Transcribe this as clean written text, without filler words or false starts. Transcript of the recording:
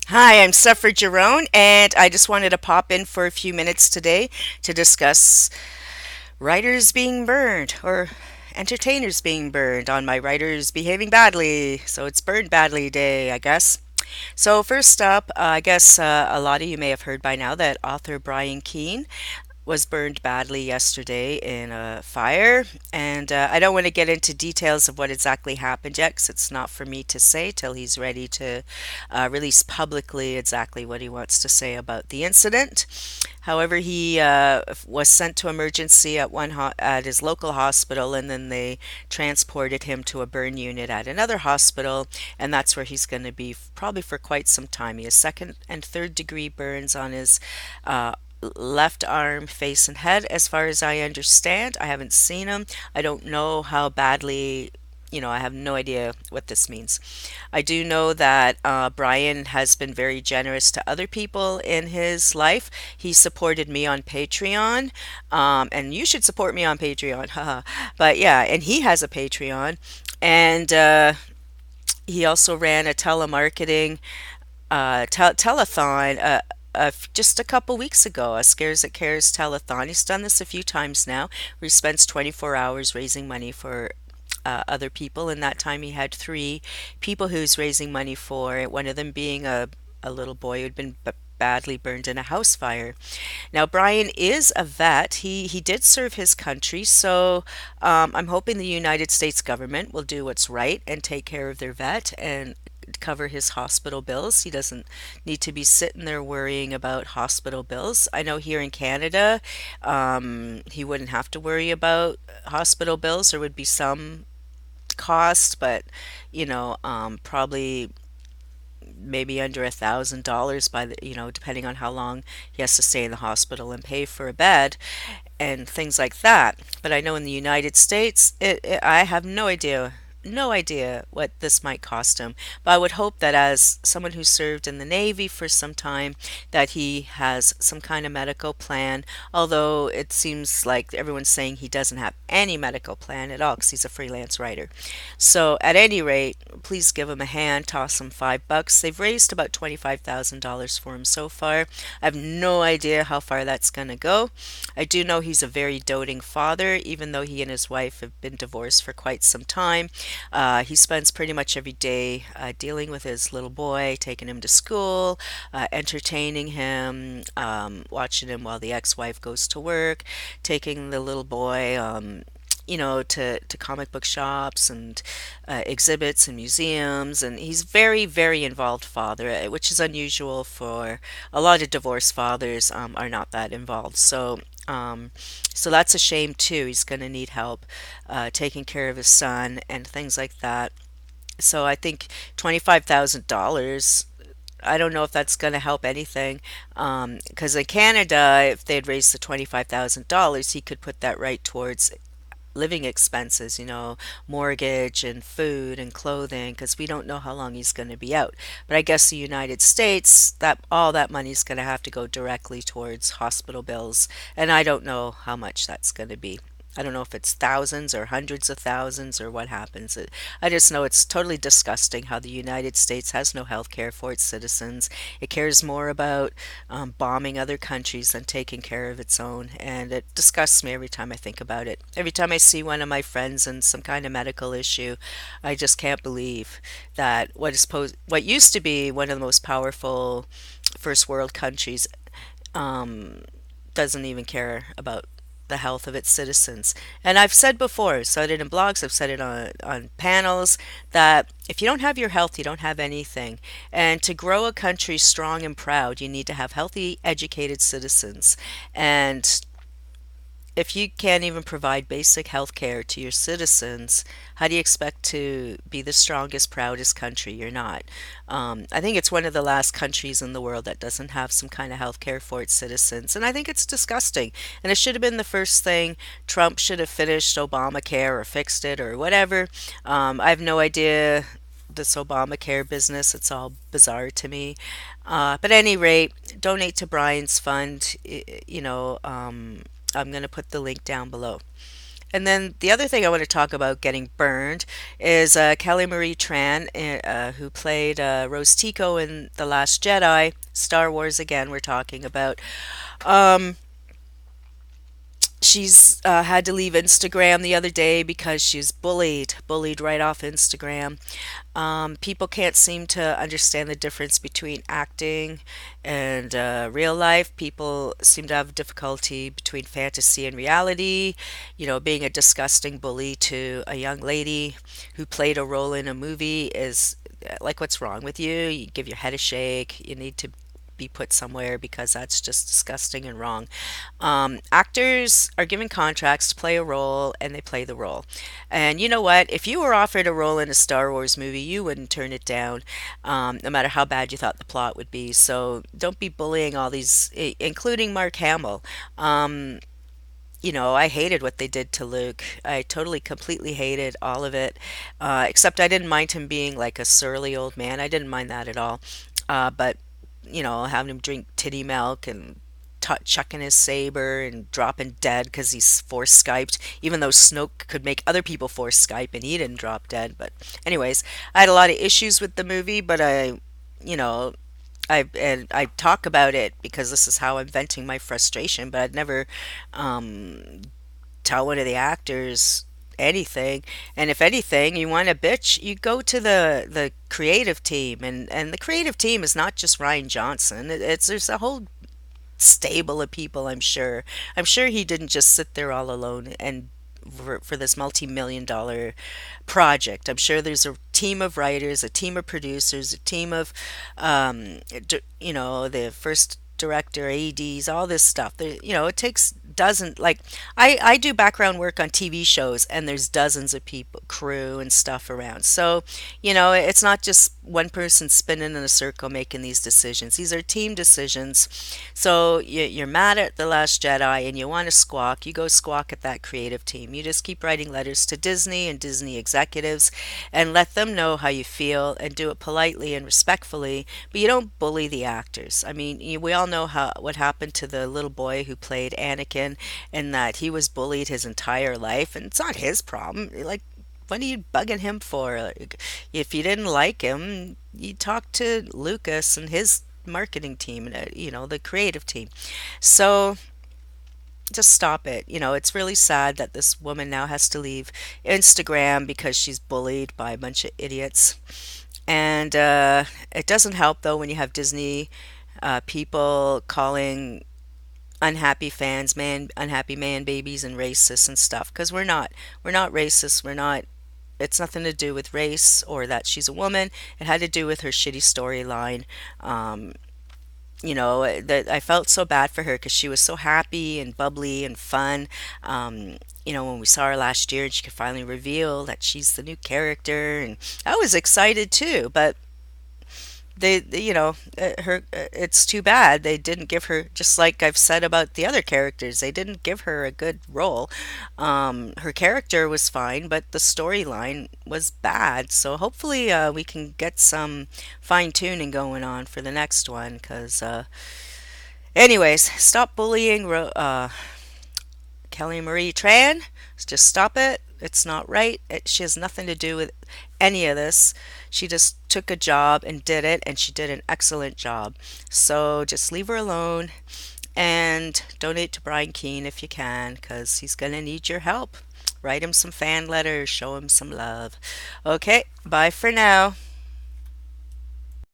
Hi, I'm Suffer Jerome, and I just wanted to pop in for a few minutes today to discuss writers being burned or entertainers being burned on my writers behaving badly. So it's Burned Badly Day, I guess. So, first up, I guess a lot of you may have heard by now that author Brian Keene was burned badly yesterday in a fire. And I don't want to get into details of what exactly happened yet, because it's not for me to say till he's ready to release publicly exactly what he wants to say about the incident. However, he was sent to emergency at at his local hospital, and then they transported him to a burn unit at another hospital, and that's where he's going to be probably for quite some time. He has second and third degree burns on his uh, left arm, face, and head, as far as I understand. I haven't seen him. I don't know how badly. I have no idea what this means. I do know that Brian has been very generous to other people in his life. He supported me on Patreon, and you should support me on Patreon. Haha. But yeah, and he has a Patreon, and he also ran a telemarketing telethon. Just a couple weeks ago, a Scares That Cares telethon. He's done this a few times now, where he spends 24 hours raising money for other people. And that time he had three people he was raising money for, one of them being a little boy who'd been badly burned in a house fire. Now, Brian is a vet. He did serve his country, so I'm hoping the United States government will do what's right and take care of their vet and cover his hospital bills. He doesn't need to be sitting there worrying about hospital bills. I know here in Canada, he wouldn't have to worry about hospital bills. There would be some cost, but probably maybe under $1,000 by depending on how long he has to stay in the hospital and pay for a bed and things like that. But I know in the United States, I have no idea what this might cost him. But I would hope that as someone who served in the Navy for some time, that he has some kind of medical plan. Although it seems like everyone's saying he doesn't have any medical plan at all because he's a freelance writer. So at any rate, please give him a hand, toss him $5. They've raised about $25,000 for him so far. I have no idea how far that's going to go. I do know he's a very doting father, even though he and his wife have been divorced for quite some time. He spends pretty much every day dealing with his little boy, taking him to school, entertaining him, watching him while the ex-wife goes to work, taking the little boy to comic book shops and exhibits and museums. And he's very, very involved father, which is unusual for a lot of divorced fathers are not that involved. So that's a shame too. He's going to need help taking care of his son and things like that. So I think $25,000. I don't know if that's going to help anything. Because in Canada, if they'd raised the $25,000, he could put that right towards living expenses, mortgage and food and clothing, because we don't know how long he's going to be out. But I guess the United States, that all that money's going to have to go directly towards hospital bills, and I don't know how much that's going to be. I don't know if it's thousands or hundreds of thousands or what happens. I just know it's totally disgusting how the United States has no health care for its citizens. It cares more about bombing other countries than taking care of its own. And it disgusts me every time I think about it. Every time I see one of my friends in some kind of medical issue, I just can't believe that what used to be one of the most powerful first world countries um, doesn't even care about the health of its citizens. And I've said before, I've said it in blogs, I've said it on panels, that if you don't have your health, you don't have anything. And to grow a country strong and proud, you need to have healthy, educated citizens. And if you can't even provide basic health care to your citizens, how do you expect to be the strongest, proudest country? You're not. I think it's one of the last countries in the world that doesn't have some kind of health care for its citizens. And I think it's disgusting. And it should have been the first thing. Trump should have finished Obamacare or fixed it or whatever. I have no idea this Obamacare business. It's all bizarre to me. But at any rate, donate to Brian's fund. I'm going to put the link down below. And then the other thing I want to talk about getting burned is Kelly Marie Tran, who played Rose Tico in The Last Jedi. Star Wars again, we're talking about. Um, she's had to leave Instagram the other day because she's bullied right off Instagram. People can't seem to understand the difference between acting and real life. People seem to have difficulty between fantasy and reality. You know, being a disgusting bully to a young lady who played a role in a movie is like, what's wrong with you? You give your head a shake. You need to be put somewhere because that's just disgusting and wrong. Actors are given contracts to play a role and they play the role. And you know what? If you were offered a role in a Star Wars movie, you wouldn't turn it down, no matter how bad you thought the plot would be. So don't be bullying all these, including Mark Hamill. Um, you know, I hated what they did to Luke. I totally, completely hated all of it. Except I didn't mind him being like a surly old man. I didn't mind that at all. But, you know, having him drink titty milk and chucking his saber and dropping dead because he's force Skyped, even though Snoke could make other people force Skype and he didn't drop dead. But, anyways, I had a lot of issues with the movie, but you know, I talk about it because this is how I'm venting my frustration, but I'd never tell one of the actors anything. And if anything, you want a bitch, you go to the creative team, and the creative team is not just Ryan Johnson. It's there's a whole stable of people, I'm sure. I'm sure he didn't just sit there all alone and for this multi-million dollar project. I'm sure there's a team of writers, a team of producers, a team of, you know, the first director, ADs, all this stuff. You know, it takes dozen, like, I do background work on TV shows and there's dozens of people, crew and stuff around. So, you know, it's not just one person spinning in a circle making these decisions. These are team decisions. So you're mad at The Last Jedi and you want to squawk, you go squawk at that creative team. You just keep writing letters to Disney and Disney executives and let them know how you feel and do it politely and respectfully, but you don't bully the actors. I mean, we all know how what happened to the little boy who played Anakin and that he was bullied his entire life, and it's not his problem. Like, what are you bugging him for? Like, if you didn't like him, you talk to Lucas and his marketing team and you know, the creative team. So just stop it. You know, it's really sad that this woman now has to leave Instagram because she's bullied by a bunch of idiots. And it doesn't help though when you have Disney people calling unhappy fans unhappy man babies and racist and stuff, because we're not racist. We're not. It's nothing to do with race or that she's a woman. It had to do with her shitty storyline. um, you know, that I felt so bad for her because she was so happy and bubbly and fun. You know, when we saw her last year and she could finally reveal that she's the new character, and I was excited too. But you know, it's too bad they didn't give her, just like I've said about the other characters, they didn't give her a good role. Her character was fine, but the storyline was bad. So hopefully, we can get some fine tuning going on for the next one. Because, anyways, stop bullying Kelly Marie Tran. Just stop it. It's not right. She has nothing to do with any of this. She just took a job and did it, and she did an excellent job. So just leave her alone and donate to Brian Keene if you can, because he's going to need your help. Write him some fan letters, show him some love. Okay, bye for now.